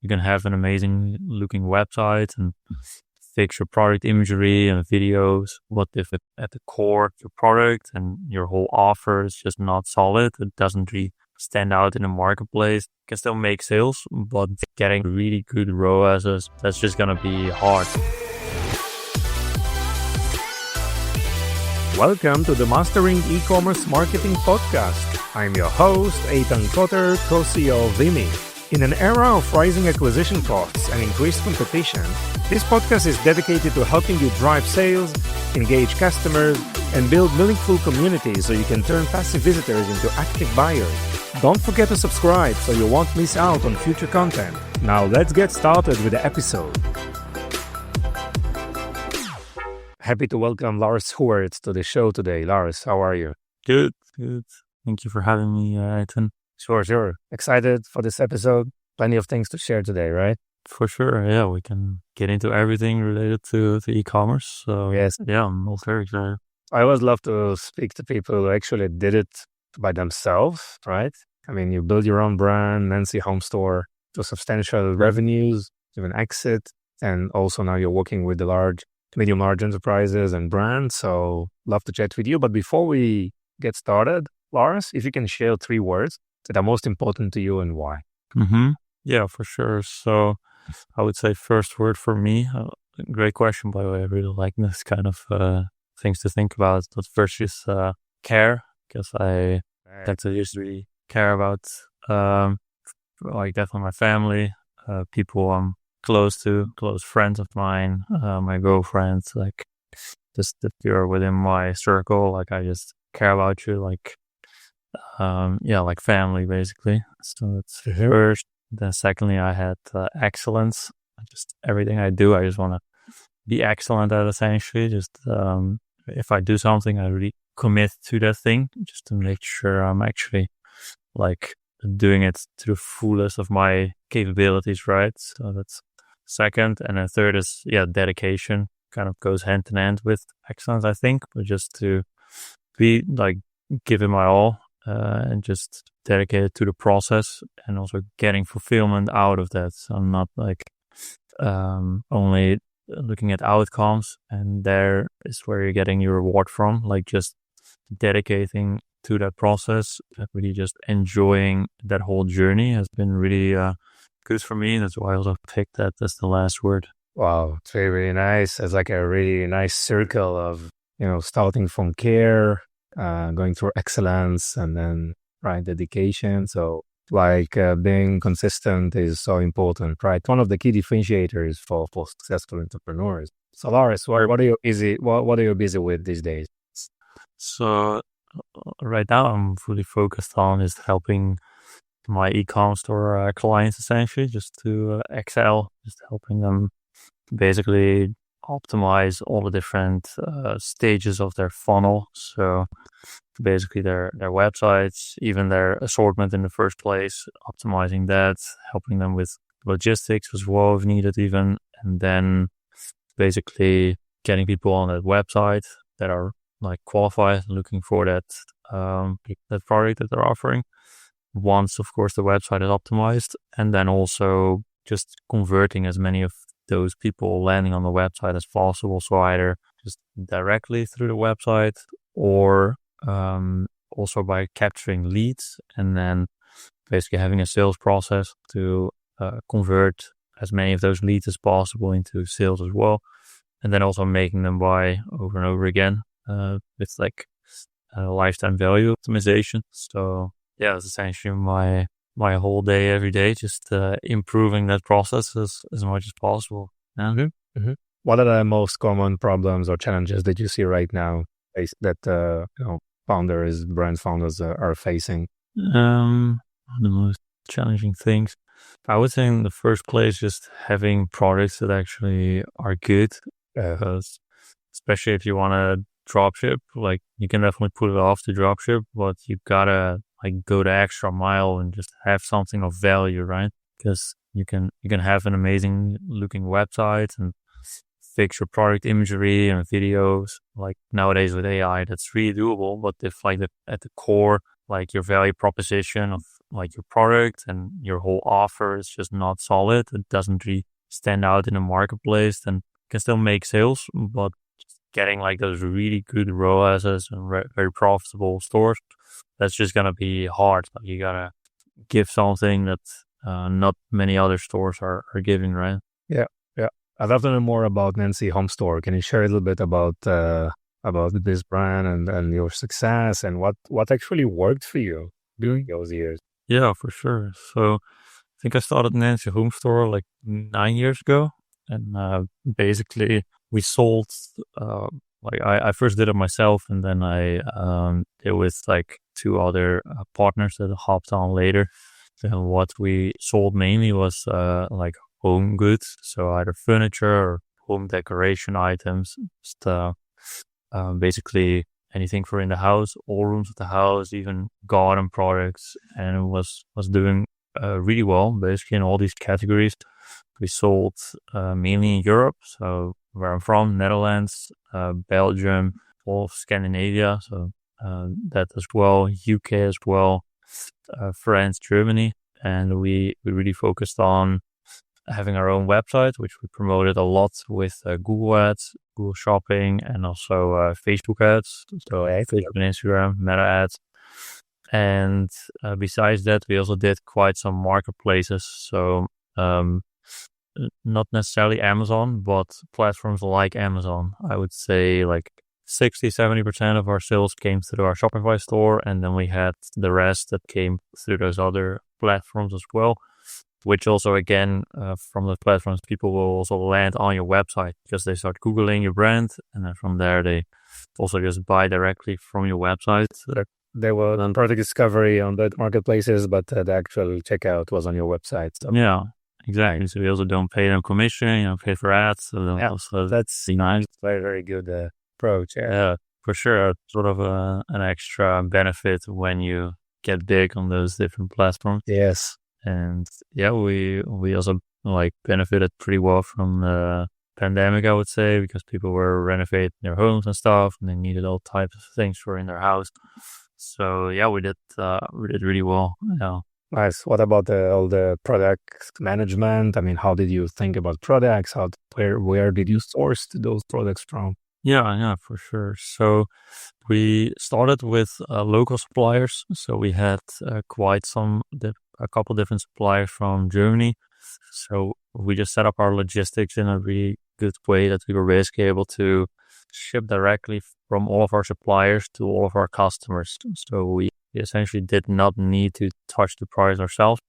you can have an amazing looking website and fix your product imagery and videos, but if it, at the core of your product and your whole offer is just not solid, it doesn't really stand out in the marketplace, you can still make sales, but getting really good ROAS, that's just gonna be hard. Welcome to the Mastering E-Commerce Marketing Podcast. I'm your host, Eitan Koter, co-CEO of Vimy. In an era of rising acquisition costs and increased competition, this podcast is dedicated to helping you drive sales, engage customers, and build meaningful communities so you can turn passive visitors into active buyers. Don't forget to subscribe so you won't miss out on future content. Now let's get started with the episode. Happy to welcome Lars Hauwert to the show today. Lars, how are you? Good. Thank you for having me, Eitan. Sure. Excited for this episode? Plenty of things to share today, right? For sure, yeah. We can get into everything related to e-commerce. So Yes. yeah, I'm all very excited. I always love to speak to people who actually did it by themselves, right? I mean, you build your own brand, Nancy Home Store, to substantial revenues, even exit, and also now you're working with the medium large enterprises and brands. So love to chat with you. But before we get started, Lars, if you can share 3 words that are most important to you and why. Mm-hmm. Yeah, for sure. So I would say first word for me, great question, by the way. I really like this kind of things to think about. But first is care, because I tend to just really care about like definitely my family, people I'm close to, close friends of mine, my girlfriends, like just if you're within my circle, like I just care about you, like like family basically. So that's first. Then secondly, I had excellence. Just everything I do, I just want to be excellent at, essentially. Just if I do something, I really commit to that thing, just to make sure I'm actually like doing it to the fullest of my capabilities, right? So that's second. And then third is dedication. Kind of goes hand in hand with excellence, I think, but just to be like giving my all and just dedicated to the process and also getting fulfillment out of that. So I'm not like only looking at outcomes, and there is where you're getting your reward from, like just dedicating to that process, really just enjoying that whole journey has been really good for me. That's why I also picked that as the last word. Wow, it's very, very nice. It's like a really nice circle of, starting from care, going through excellence, and then, right, dedication. So like being consistent is so important, right? One of the key differentiators for successful entrepreneurs. So Lars, what are you busy with these days? So right now I'm fully focused on just helping my e-commerce store clients, essentially, just to excel, just helping them basically optimize all the different stages of their funnel. So basically their websites, even their assortment in the first place, optimizing that, helping them with logistics as well if needed even, and then basically getting people on that website that are like qualified, looking for that product that they're offering. Once, of course, the website is optimized, and then also just converting as many of those people landing on the website as possible. So either just directly through the website or also by capturing leads and then basically having a sales process to convert as many of those leads as possible into sales as well. And then also making them buy over and over again with like lifetime value optimization. So yeah, it's essentially my whole day, every day, just improving that process as much as possible. Mm-hmm. What are the most common problems or challenges that you see right now that brand founders are facing? The most challenging things, I would say in the first place, just having products that actually are good. Because especially if you want to dropship, like you can definitely put it off to dropship, but you gotta like go the extra mile and just have something of value, right? Because you can have an amazing looking website and fix your product imagery and videos. Like nowadays with AI, that's really doable. But if like at the core, like your value proposition of like your product and your whole offer is just not solid, it doesn't really stand out in the marketplace, then you can still make sales, but getting like those really good ROASs and very profitable stores, that's just gonna be hard. Like you gotta give something that not many other stores are giving, right? Yeah. I'd love to know more about Nancy Home Store. Can you share a little bit about this brand and your success and what actually worked for you during those years? Yeah, for sure. So I think I started Nancy Home Store like 9 years ago, and basically we sold. Like I first did it myself, and then I did with like 2 other partners that hopped on later. And what we sold mainly was like home goods, so either furniture or home decoration items, just basically anything for in the house, all rooms of the house, even garden products, and it was doing really well, basically in all these categories. We sold mainly in Europe, so where I'm from, Netherlands, Belgium, all of Scandinavia, so that as well, UK as well, France, Germany, and we really focused on having our own website, which we promoted a lot with Google Ads, Google Shopping, and also Facebook ads, so Facebook and Instagram, Meta ads. And besides that, we also did quite some marketplaces, so not necessarily Amazon, but platforms like Amazon. I would say like 60-70% of our sales came through our Shopify store, and then we had the rest that came through those other platforms as well, which also, again, from the platforms, people will also land on your website because they start Googling your brand, and then from there, they also just buy directly from your website. There was product discovery on the marketplaces, but the actual checkout was on your website. So. Yeah, exactly. So we also don't pay them commission, pay for ads. So that's nice. Very, very good approach. Yeah, for sure. Sort of an extra benefit when you get big on those different platforms. Yes. And yeah, we also like benefited pretty well from the pandemic, I would say, because people were renovating their homes and stuff, and they needed all types of things for in their house. So yeah, we did really well. Yeah. Nice. What about all the product management? I mean, how did you think about products? Where did you source those products from? Yeah, for sure. So we started with local suppliers. So we had a couple different suppliers from Germany. So we just set up our logistics in a really good way that we were basically able to ship directly from all of our suppliers to all of our customers. So we essentially did not need to touch the price ourselves.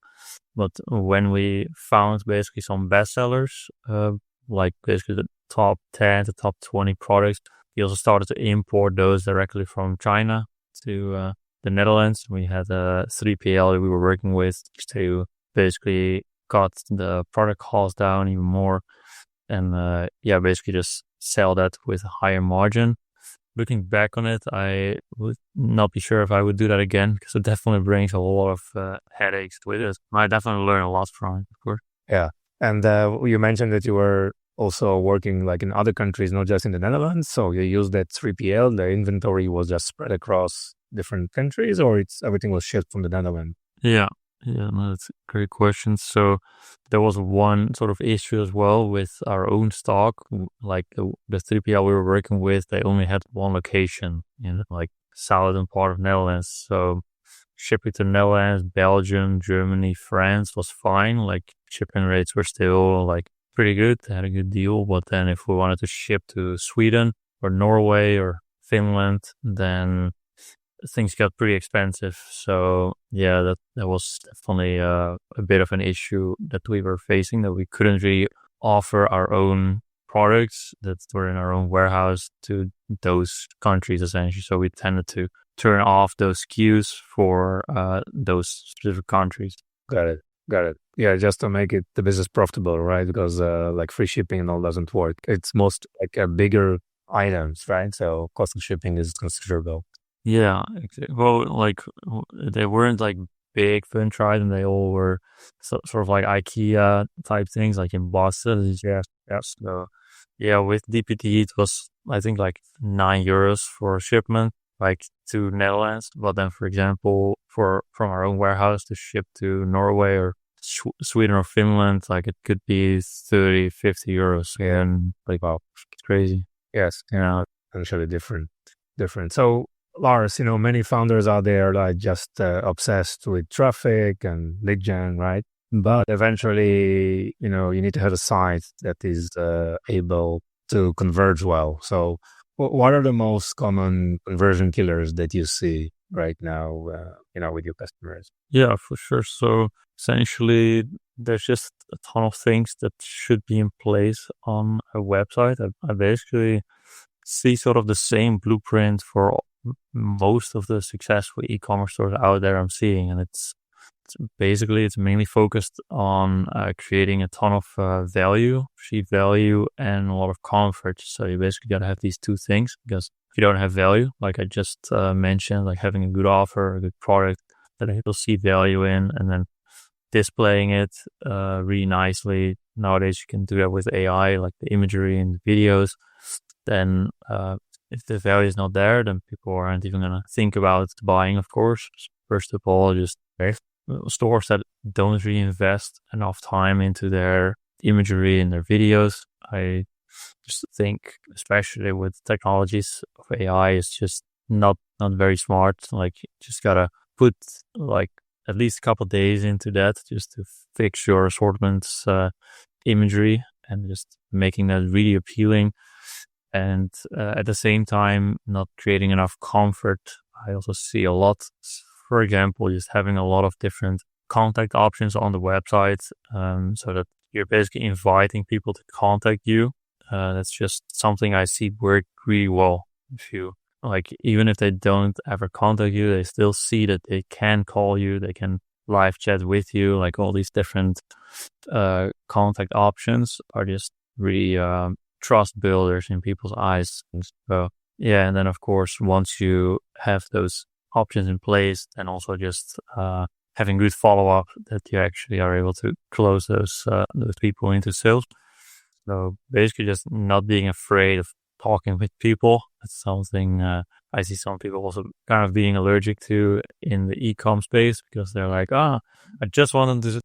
But when we found basically some bestsellers, like basically the top 10 to top 20 products, we also started to import those directly from China to the Netherlands. We had a 3PL that we were working with to basically cut the product cost down even more, and basically just sell that with a higher margin. Looking back on it, I would not be sure if I would do that again, because it definitely brings a lot of headaches with it. I definitely learned a lot from it, of course. Yeah, and you mentioned that you were also working like in other countries, not just in the Netherlands. So you used that 3PL. The inventory was just spread across different countries, or everything was shipped from the Netherlands? Yeah, no, that's a great question. So there was one sort of issue as well with our own stock. Like the 3PL we were working with, they only had one location in like southern part of Netherlands. So shipping to Netherlands, Belgium, Germany, France was fine. Like shipping rates were still like pretty good. They had a good deal. But then if we wanted to ship to Sweden or Norway or Finland, then things got pretty expensive. So yeah, that was definitely a bit of an issue that we were facing, that we couldn't really offer our own products that were in our own warehouse to those countries essentially. So we tended to turn off those SKUs for those specific countries. Got it. Yeah, just to make it the business profitable, right? Because like free shipping and all doesn't work. It's most like a bigger items, right? So cost of shipping is considerable. Yeah, well, like they weren't like big furniture items. They all were sort of like IKEA type things, like in Boston. Yeah. So yeah, with DPT it was I think like €9 for shipment. like to Netherlands, but then for example, from our own warehouse to ship to Norway or Sweden or Finland, like it could be 30-50 euros. And like, wow, it's crazy. Yes, essentially different. So Lars, many founders out there like just obsessed with traffic and lead gen, right? But eventually, you need to have a site that is able to converge well. So what are the most common conversion killers that you see right now, with your customers? Yeah, for sure. So essentially, there's just a ton of things that should be in place on a website. I basically see sort of the same blueprint for most of the successful e-commerce stores out there I'm seeing. And it's mainly focused on creating a ton of value, perceived value, and a lot of comfort. So you basically got to have these two things, because if you don't have value, like I just mentioned, like having a good offer, a good product that people see value in, and then displaying it really nicely. Nowadays you can do that with AI, like the imagery and the videos. Then if the value is not there, then people aren't even going to think about buying, of course. First of all, just stores that don't really invest enough time into their imagery and their videos. I just think, especially with technologies of AI, it's just not very smart. Like, you just gotta put like at least a couple of days into that just to fix your assortment's imagery and just making that really appealing. And at the same time, not creating enough comfort. I also see a lot, for example, just having a lot of different contact options on the website, so that you're basically inviting people to contact you. That's just something I see work really well. If you even if they don't ever contact you, they still see that they can call you, they can live chat with you. Like, all these different contact options are just really trust builders in people's eyes. So yeah, and then of course, once you have those options in place, then also just having good follow-up, that you actually are able to close those people into sales. So basically just not being afraid of talking with people. That's something I see some people also kind of being allergic to in the e-com space, because they're like, I just want them to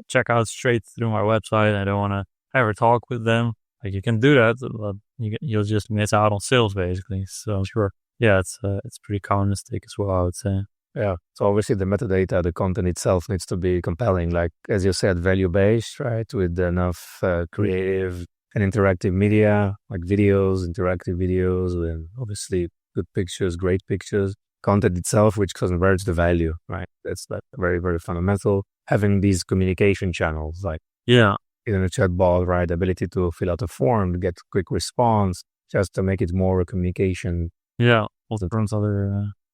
check out straight through my website. I don't want to ever talk with them. Like, you can do that, but you'll just miss out on sales, basically. So sure. Yeah, it's pretty common mistake as well, I would say. Yeah. So obviously the metadata, the content itself needs to be compelling, like, as you said, value-based, right? With enough creative and interactive media, like videos, interactive videos, and obviously good pictures, great pictures. Content itself, which converts the value, right? That's very, very fundamental. Having these communication channels, like in a chatbot, right? The ability to fill out a form, to get quick response, just to make it more a communication. Yeah. Also, from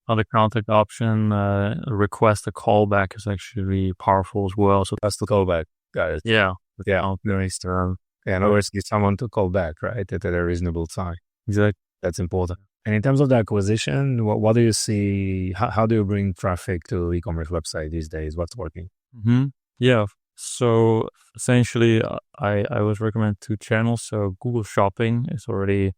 other contact option, request a callback is actually really powerful as well. So that's the callback, guys. Yeah. Nice. And always get someone to call back, right? At a reasonable time. Exactly. That's important. And in terms of the acquisition, what do you see? How do you bring traffic to e-commerce website these days? What's working? Mm-hmm. Yeah. So essentially, I always recommend two channels. So Google Shopping is already,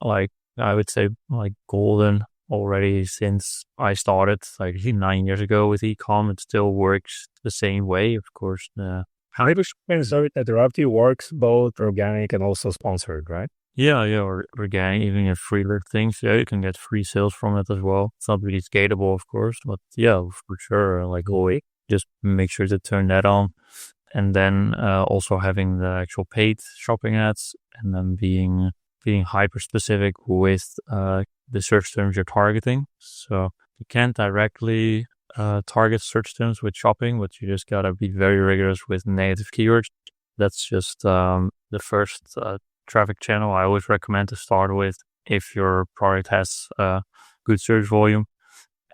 like, I would say, like, golden already since I started, like 9 years ago with e-com. It still works the same way, of course. How sorry to interrupt you, works both organic and also sponsored, right? Yeah, or organic, even in free things. Yeah, you can get free sales from it as well. It's not really scalable, of course, but yeah, for sure. Like, always, just make sure to turn that on. And then also having the actual paid shopping ads, and then being hyper specific with the search terms you're targeting. So you can't directly target search terms with shopping, but you just gotta be very rigorous with native keywords. That's just the first traffic channel I always recommend to start with if your product has good search volume.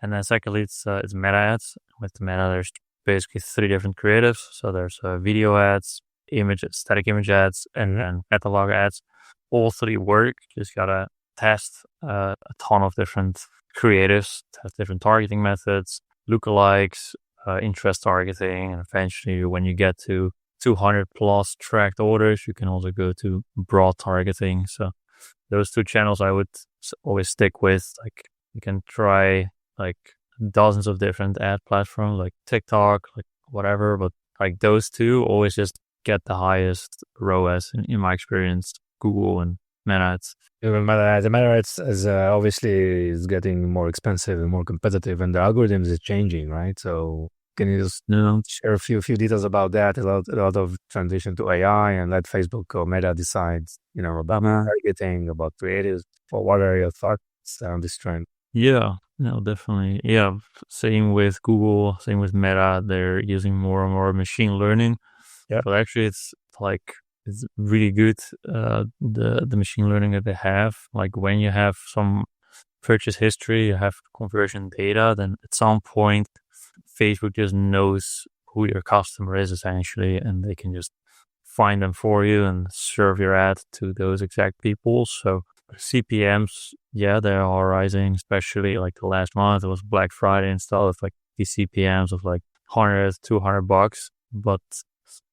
And then secondly, it's meta ads. With the meta, there's basically 3 different creatives. So there's video ads, static image ads, and then catalog ads. All 3 work. Just gotta test a ton of different creatives, test different targeting methods, lookalikes, interest targeting, and eventually when you get to 200 plus tracked orders, you can also go to broad targeting. So those two channels I would always stick with. Like you can try like dozens of different ad platforms like TikTok, like whatever, but like those two always just get the highest ROAS in my experience, Google and Meta ads. The Meta ads is obviously is getting more expensive and more competitive, and the algorithms is changing, right? So can you just share a few details about that? A lot of transition to AI, and let Facebook or Meta decide, about targeting, about creatives. What are your thoughts on this trend? Yeah, no, definitely. Yeah, same with Google, same with Meta. They're using more and more machine learning. Yeah, but actually, it's really good. The machine learning that they have, like when you have some purchase history, you have conversion data, then at some point, Facebook just knows who your customer is essentially, and they can just find them for you and serve your ad to those exact people. So CPMs, yeah, they are rising, especially like the last month. It was Black Friday and stuff. It's like these CPMs of like $100, $200, but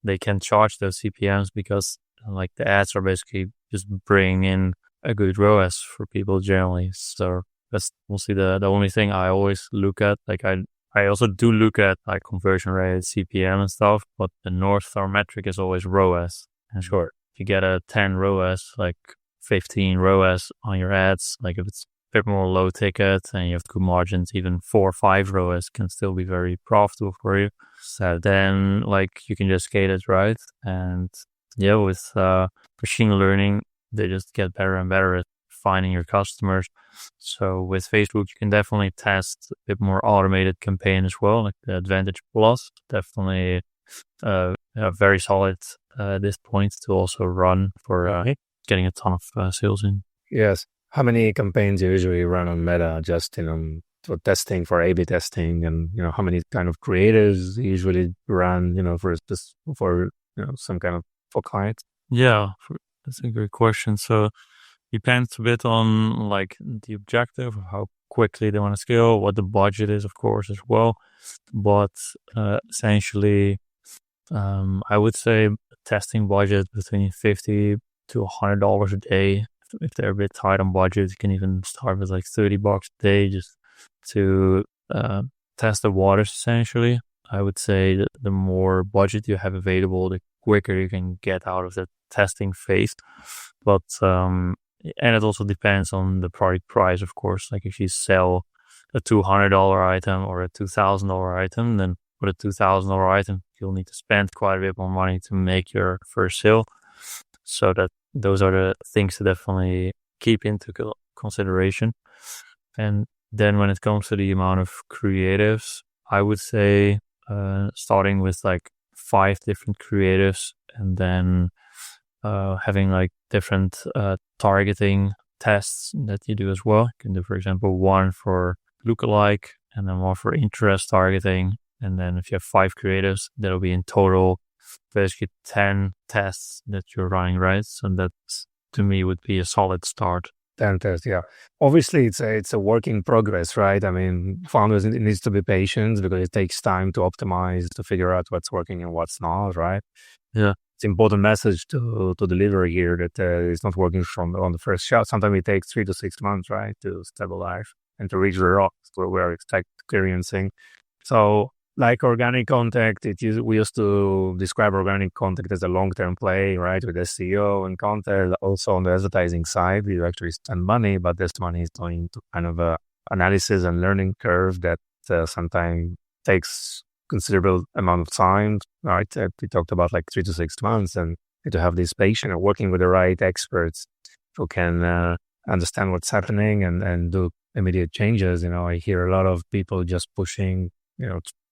they can charge those CPMs because like the ads are basically just bringing in a good ROAS for people generally. So that's mostly the only thing I always look at. Like I also do look at like conversion rate, CPM and stuff, but the North Star metric is always ROAS. And sure, if you get a 10 ROAS, like 15 ROAS on your ads, like if it's a bit more low ticket and you have good margins, even 4 or 5 ROAS can still be very profitable for you. So then like you can just scale it, right? And yeah, with machine learning, they just get better and better at finding your customers. So with Facebook, you can definitely test a bit more automated campaign as well, like the Advantage Plus. Definitely very solid at this point to also run for getting a ton of sales in. Yes. How many campaigns you usually run on Meta just, for testing, for A/B testing, and, how many kind of creatives you usually run, for some kind of for clients? Yeah, that's a great question. So depends a bit on like the objective, how quickly they want to scale, what the budget is, of course, as well. But essentially, I would say testing budget between $50 to $100 a day. If they're a bit tight on budget, you can even start with like $30 a day just to test the waters, essentially. I would say that the more budget you have available, the quicker you can get out of the testing phase. But and it also depends on the product price, of course. Like if you sell a $200 item or a $2,000 item, then for a $2,000 item, you'll need to spend quite a bit more money to make your first sale. So that those are the things to definitely keep into consideration. And then when it comes to the amount of creatives, I would say starting with like 5 different creatives and then having like different targeting tests that you do as well. You can do, for example, one for lookalike and then one for interest targeting. And then if you have 5 creatives, that'll be in total basically 10 tests that you're running, right? So that to me would be a solid start. 10 tests, yeah. Obviously, it's a work in progress, right? I mean, founders, it needs to be patient because it takes time to optimize, to figure out what's working and what's not, right? Yeah. It's an important message to deliver here that it's not working on the first shot. Sometimes it takes 3 to 6 months, right, to stabilize and to reach the rocks where we're experiencing. So, like organic content, we used to describe organic content as a long-term play, right? With SEO and content. Also on the advertising side, we actually spend money, but this money is going to kind of a analysis and learning curve that sometimes takes considerable amount of time, right? We talked about like 3 to 6 months, and to have this patient and working with the right experts who can understand what's happening and do immediate changes. I hear a lot of people just pushing,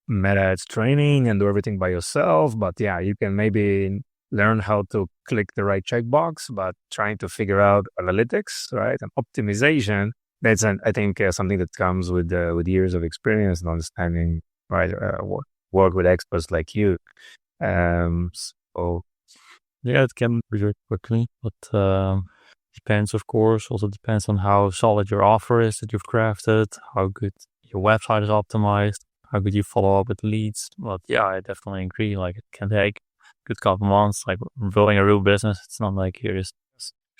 Meta ads training and do everything by yourself. But yeah, you can maybe learn how to click the right checkbox, but trying to figure out analytics, right? And optimization, that's, I think, something that comes with years of experience and understanding, right? Work with experts like you. So yeah, it can be very quickly, but depends, of course. Also depends on how solid your offer is that you've crafted, how good your website is optimized, how could you follow up with leads? But yeah, I definitely agree. Like it can take a good couple months. Like building a real business, it's not like you're just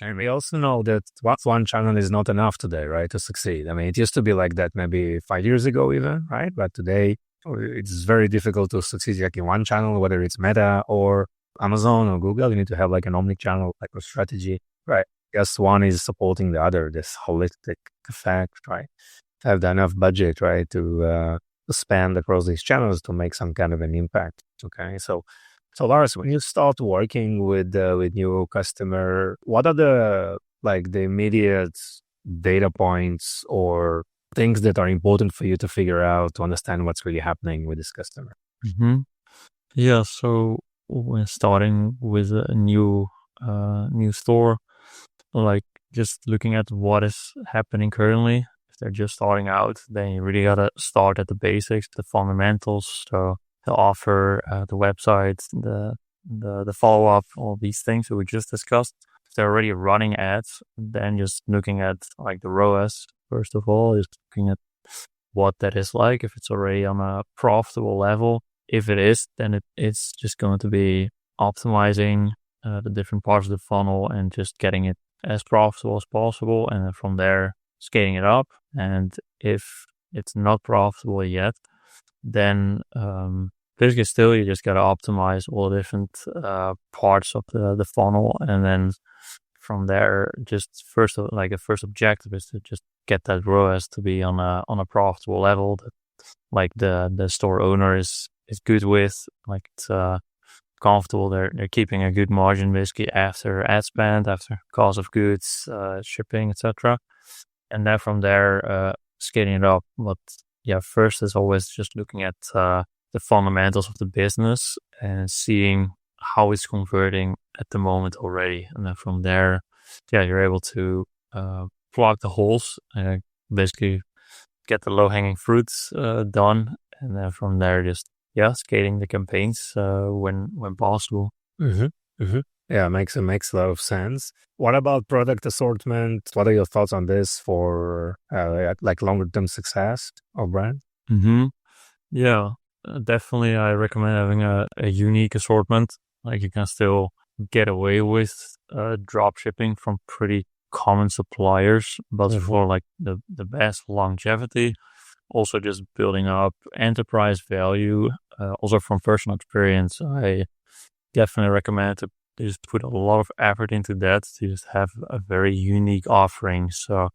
And we also know that one channel is not enough today, right, to succeed. I mean, it used to be like that maybe 5 years ago even, right? But today it's very difficult to succeed like in one channel, whether it's Meta or Amazon or Google. You need to have like an omnichannel like a strategy, right? Yes, one is supporting the other, this holistic effect, right? Have enough budget, right, to spend across these channels to make some kind of an impact. Okay, so Lars, when you start working with new customer, what are the immediate data points or things that are important for you to figure out to understand what's really happening with this customer? Mm-hmm. Yeah, so when starting with a new store, like just looking at what is happening currently. If they're just starting out, then you really gotta start at the basics, the fundamentals. So the offer, the website, the follow up, all these things that we just discussed. If they're already running ads, then just looking at like the ROAS first of all, just looking at what that is like. If it's already on a profitable level, if it is, then it's just going to be optimizing the different parts of the funnel and just getting it as profitable as possible, and then from there scaling it up. And if it's not profitable yet, then basically still you just got to optimize all the different parts of the funnel, and then from there just a first objective is to just get that ROAS to be on a profitable level that like the store owner is good with, like it's comfortable. They're keeping a good margin basically after ad spend, after cost of goods, shipping, etc. And then from there scaling it up. But yeah, first is always just looking at the fundamentals of the business and seeing how it's converting at the moment already. And then from there, yeah, you're able to plug the holes and basically get the low-hanging fruits done. And then from there, just scaling the campaigns when possible. Mm-hmm. Mm-hmm. Yeah, makes a lot of sense. What about product assortment? What are your thoughts on this for like longer term success of brand? Mm-hmm. Yeah, definitely. I recommend having a unique assortment. Like you can still get away with drop shipping from pretty common suppliers, but for like the best longevity, also just building up enterprise value. Also from personal experience, I definitely recommend to just put a lot of effort into that to just have a very unique offering. So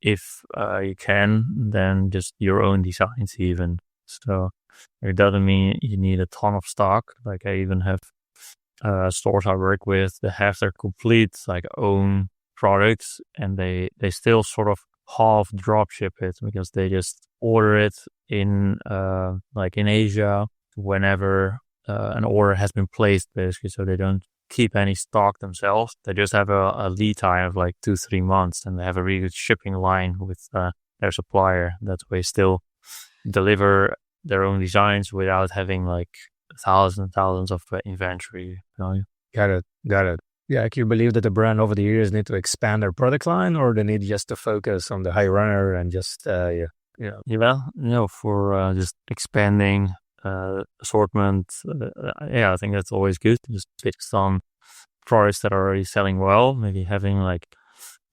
if you can, then just your own designs even. So it doesn't mean you need a ton of stock. Like I even have stores I work with that have their complete like own products, and they still sort of half drop ship it because they just order it in in Asia whenever an order has been placed, basically. So they don't keep any stock themselves. They just have a lead time of like 2-3 months, and they have a really good shipping line with their supplier. That way still deliver their own designs without having like thousands and thousands of inventory value. Got it. Yeah, can you believe that the brand over the years need to expand their product line, or they need just to focus on the high runner and just for just expanding assortment. I think that's always good. Just focus on products that are already selling well, maybe having like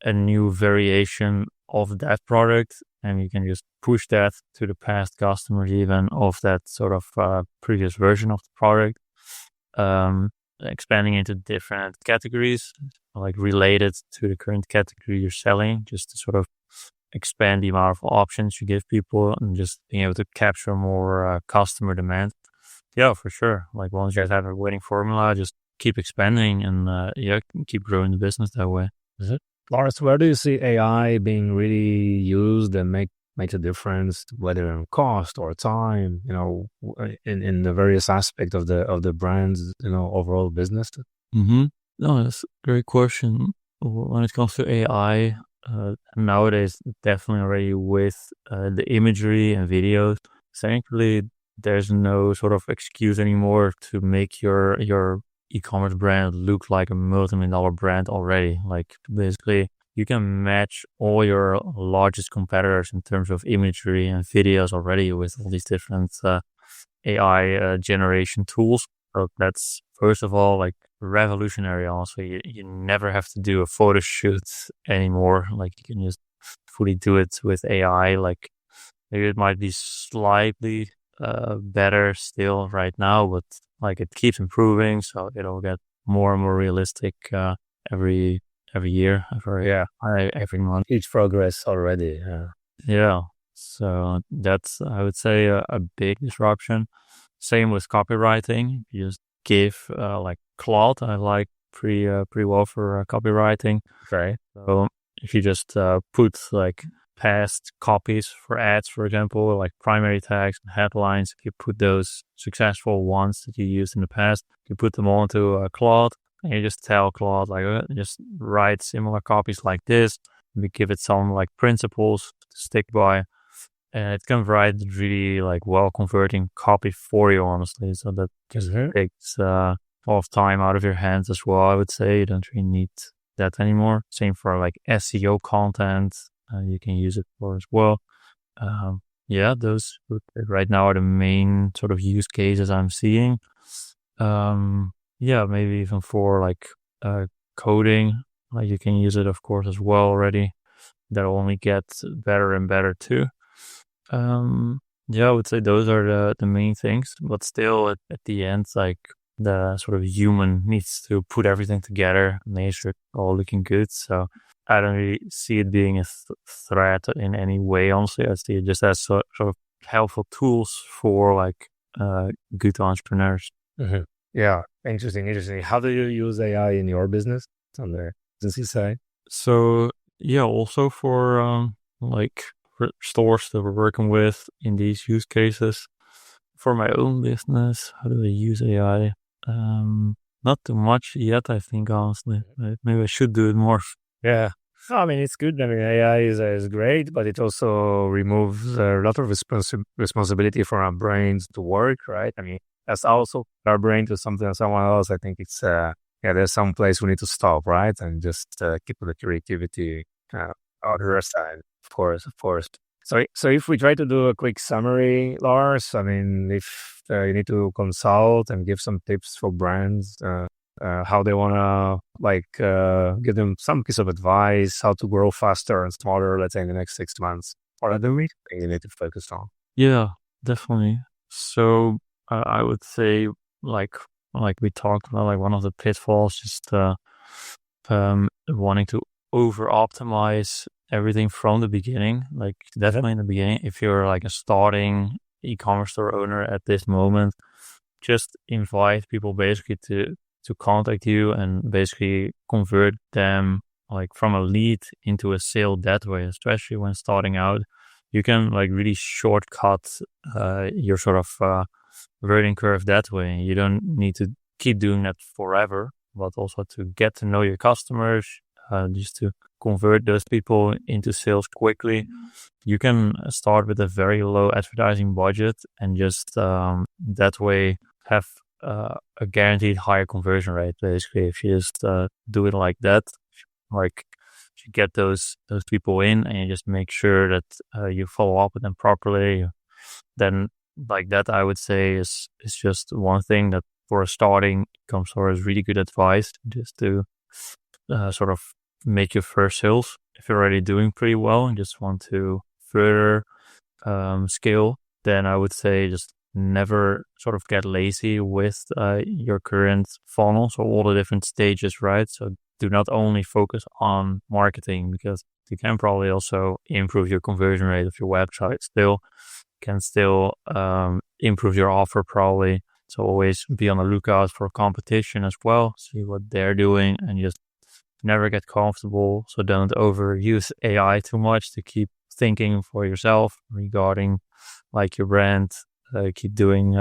a new variation of that product, and you can just push that to the past customers even of that sort of previous version of the product. Expanding into different categories, like related to the current category you're selling, just to sort of expand the amount of options you give people and just being able to capture more customer demand. Yeah, for sure. Like once you guys have a winning formula, just keep expanding and keep growing the business that way. Is it? Lars, where do you see AI being really used and makes a difference, whether in cost or time, in the various aspects of the brand's, overall business? Mm-hmm. No, that's a great question. When it comes to AI, nowadays, definitely already with the imagery and videos, thankfully, there's no sort of excuse anymore to make your e-commerce brand look like a multi-million-dollar brand already. Like basically, you can match all your largest competitors in terms of imagery and videos already with all these different AI generation tools. So that's first of all like revolutionary. Also, you never have to do a photo shoot anymore. Like you can just fully do it with AI. Like maybe it might be slightly better still right now, but like it keeps improving, so it'll get more and more realistic every year, every month. Huge progress already. Yeah. So that's, I would say, a big disruption. Same with copywriting. You just give like Claude, I like pretty well for copywriting. Okay. So if you just put like past copies for ads, for example, like primary tags and headlines, if you put those successful ones that you used in the past, you put them all into Claude, and you just tell Claude, like, just write similar copies like this. We give it some like principles to stick by, and it can write really like well converting copy for you, honestly. So that just takes a lot of time out of your hands as well. I would say you don't really need that anymore. Same for like SEO content. You can use it for as well. Those right now are the main sort of use cases I'm seeing. Maybe even for like coding, like you can use it, of course, as well already. That'll only get better and better too. I would say those are the main things, but still at the end, like the sort of human needs to put everything together, make sure it's all looking good. So I don't really see it being a threat in any way, honestly. I see it just as sort of helpful tools for like good entrepreneurs. Mm-hmm. Yeah, interesting. How do you use AI in your business on the agency side? So also for like for stores that we're working with in these use cases. For my own business, how do I use AI? Not too much yet, I think, honestly. Maybe I should do it more. Yeah. No, I mean, it's good. I mean, AI is great, but it also removes a lot of responsibility for our brains to work, right? I mean, that's also our brain to something or someone else. I think it's, there's some place we need to stop, right? And just keep the creativity on our side, of course. So if we try to do a quick summary, Lars, I mean, if you need to consult and give some tips for brands, how they want to give them some piece of advice, how to grow faster and smarter, let's say in the next 6 months, what are the main things you need to focus on? Yeah, definitely. So I would say like we talked about, like one of the pitfalls, just wanting to over optimize everything from the beginning. Like definitely in the beginning, if you're like a starting e-commerce store owner at this moment, just invite people basically to contact you and basically convert them like from a lead into a sale that way, especially when starting out. You can like really shortcut your sort of learning curve that way. You don't need to keep doing that forever, but also to get to know your customers, just to convert those people into sales quickly. You can start with a very low advertising budget and just that way have a guaranteed higher conversion rate. Basically, if you just do it like that, like you get those people in and you just make sure that you follow up with them properly, then like that, I would say is just one thing that for a starting e-commerce store is really good advice, just to sort of make your first sales. If you're already doing pretty well and just want to further scale, then I would say just never sort of get lazy with your current funnel. So all the different stages, right? So do not only focus on marketing, because you can probably also improve your conversion rate of your website can still improve your offer probably. So always be on the lookout for competition as well, see what they're doing, and just never get comfortable. So don't overuse AI too much, to keep thinking for yourself regarding like your brand. Keep doing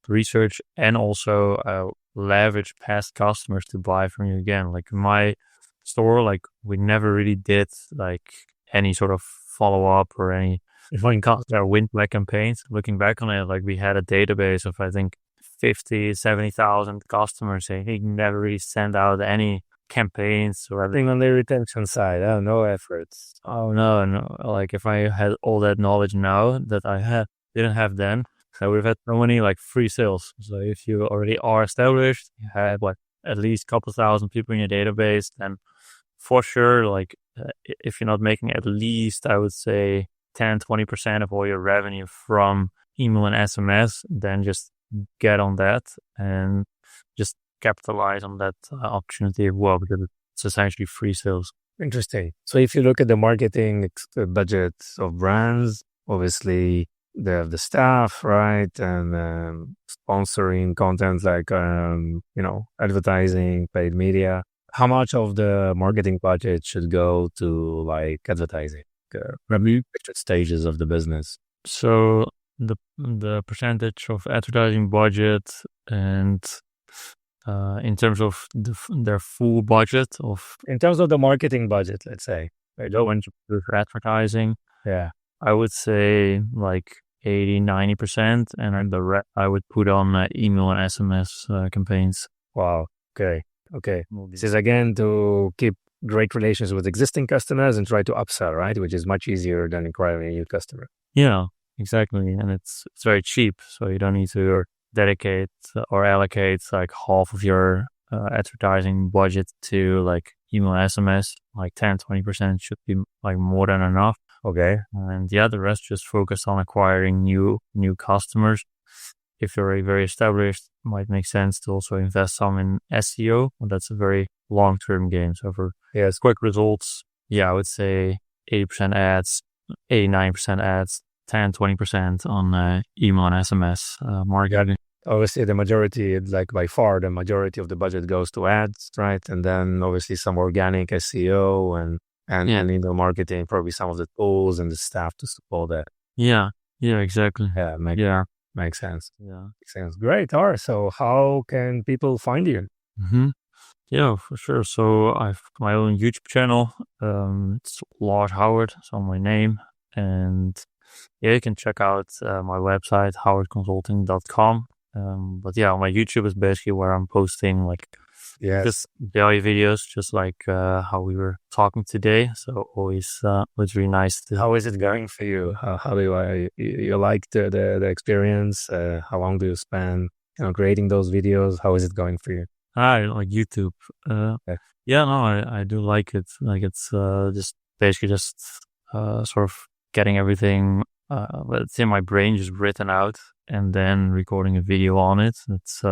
research, and also leverage past customers to buy from you again. Like in my store, like we never really did like any sort of follow up or any win-back campaigns. Looking back on it, like we had a database of I think 70,000 customers, and he never really sent out any campaigns or everything on the retention side. Oh, no efforts. Oh no. Like if I had all that knowledge now that I didn't have then, I would have had so many like free sales. So if you already are established, you had at least a couple thousand people in your database, then for sure, like if you're not making at least, I would say 10-20% of all your revenue from email and SMS, then just get on that and just capitalize on that opportunity as well, because it's essentially free sales. Interesting. So if you look at the marketing budget of brands, obviously they have the staff, right? And sponsoring content like, advertising, paid media. How much of the marketing budget should go to like advertising? Different stages of the business. So the percentage of advertising budget and in terms of their full budget of... In terms of the marketing budget, let's say. When you do advertising, yeah, I would say like 80-90%, and the rest I would put on email and SMS campaigns. Wow. Okay. This is again to keep great relations with existing customers and try to upsell, right? Which is much easier than acquiring a new customer. Yeah, exactly. And it's very cheap, so you don't need to dedicate or allocate like half of your advertising budget to like email, SMS. Like 10-20% should be like more than enough. Okay. And the rest just focus on acquiring new customers. If you're already very established, it might make sense to also invest some in SEO. That's a very long-term game. So for quick results, I would say 80% ads, 89% ads, 10-20% on email and SMS marketing. Obviously, the majority, like by far, the majority of the budget goes to ads, right? And then obviously some organic SEO and email marketing, probably some of the tools and the staff to support that. Yeah, exactly. Makes sense. Yeah. Makes sense. Great. All right. So how can people find you? Mm-hmm. Yeah, for sure. So I've my own YouTube channel. It's Lars Hauwert, so my name. And you can check out my website, howardconsulting.com. But on my YouTube is basically where I'm posting like just daily videos, just like how we were talking today. So always really nice. How is it going for you? How do you like the experience? How long do you spend creating those videos? How is it going for you? I like YouTube. I do like it. Like it's just basically just sort of getting everything that's in my brain just written out and then recording a video on it. It's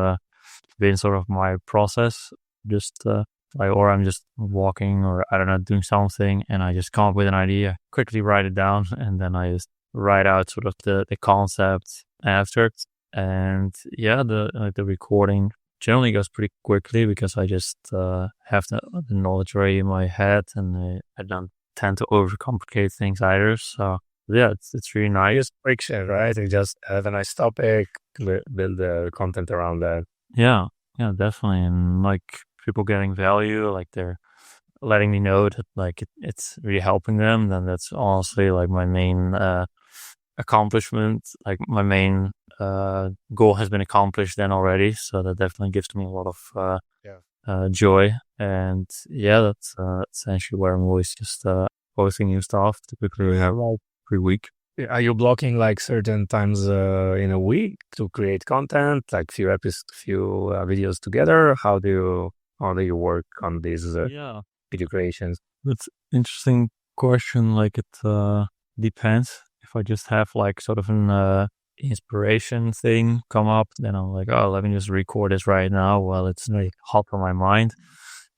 been sort of my process. Just or I'm just walking or I don't know, doing something and I just come up with an idea, quickly write it down, and then I just write out sort of the concept after. And the recording generally goes pretty quickly because I just have the knowledge already in my head, and I don't tend to overcomplicate things either. So it's really nice. Just friction, right? You just have a nice topic, build the content around that. Yeah, definitely. And like people getting value, like they're letting me know that like it's really helping them, then that's honestly like my main accomplishment. Like my main goal has been accomplished then already. So that definitely gives me a lot of joy. And that's essentially where I'm always just posting new stuff. Typically we have like every week. Are you blocking like certain times in a week to create content, like few videos together? How do you work on these video creations? That's an interesting question. Like it depends. If I just have like sort of an inspiration thing come up, then I'm like, oh, let me just record this right now while it's like hot on my mind.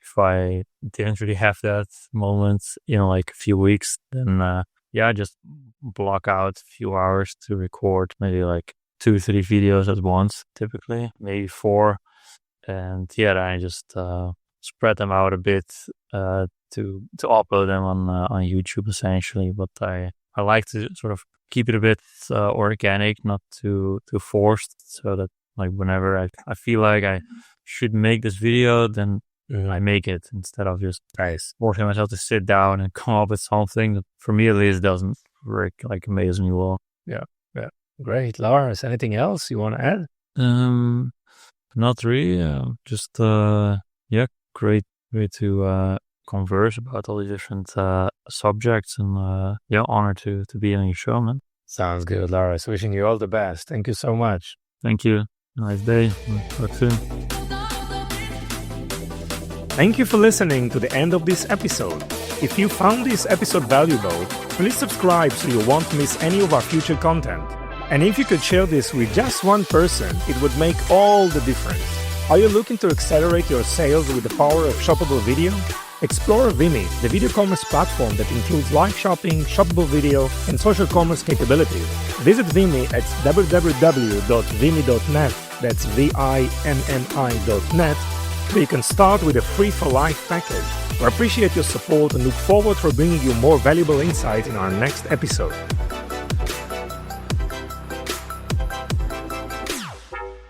If I didn't really have that moment in like a few weeks, then I just block out a few hours to record maybe like 2-3 videos at once, typically, maybe 4. And I just spread them out a bit to upload them on YouTube essentially. But I like to sort of keep it a bit organic, not too forced, so that like whenever I feel like I should make this video, then I make it instead of just forcing myself to sit down and come up with something that for me at least doesn't work like amazingly well. Yeah. Great. Lars, anything else you want to add? Not really. Just great to converse about all these different subjects, and honor to be on your show, man. Sounds good, Lars. Wishing you all the best. Thank you so much. Thank you. Nice day. We'll talk soon. Thank you for listening to the end of this episode. If you found this episode valuable, please subscribe so you won't miss any of our future content. And if you could share this with just one person, it would make all the difference. Are you looking to accelerate your sales with the power of shoppable video? Explore Vimy, the video commerce platform that includes live shopping, shoppable video, and social commerce capabilities. Visit Vimy at www.vimy.net, that's VIMMI.net, where you can start with a free-for-life package. We appreciate your support and look forward to bringing you more valuable insights in our next episode.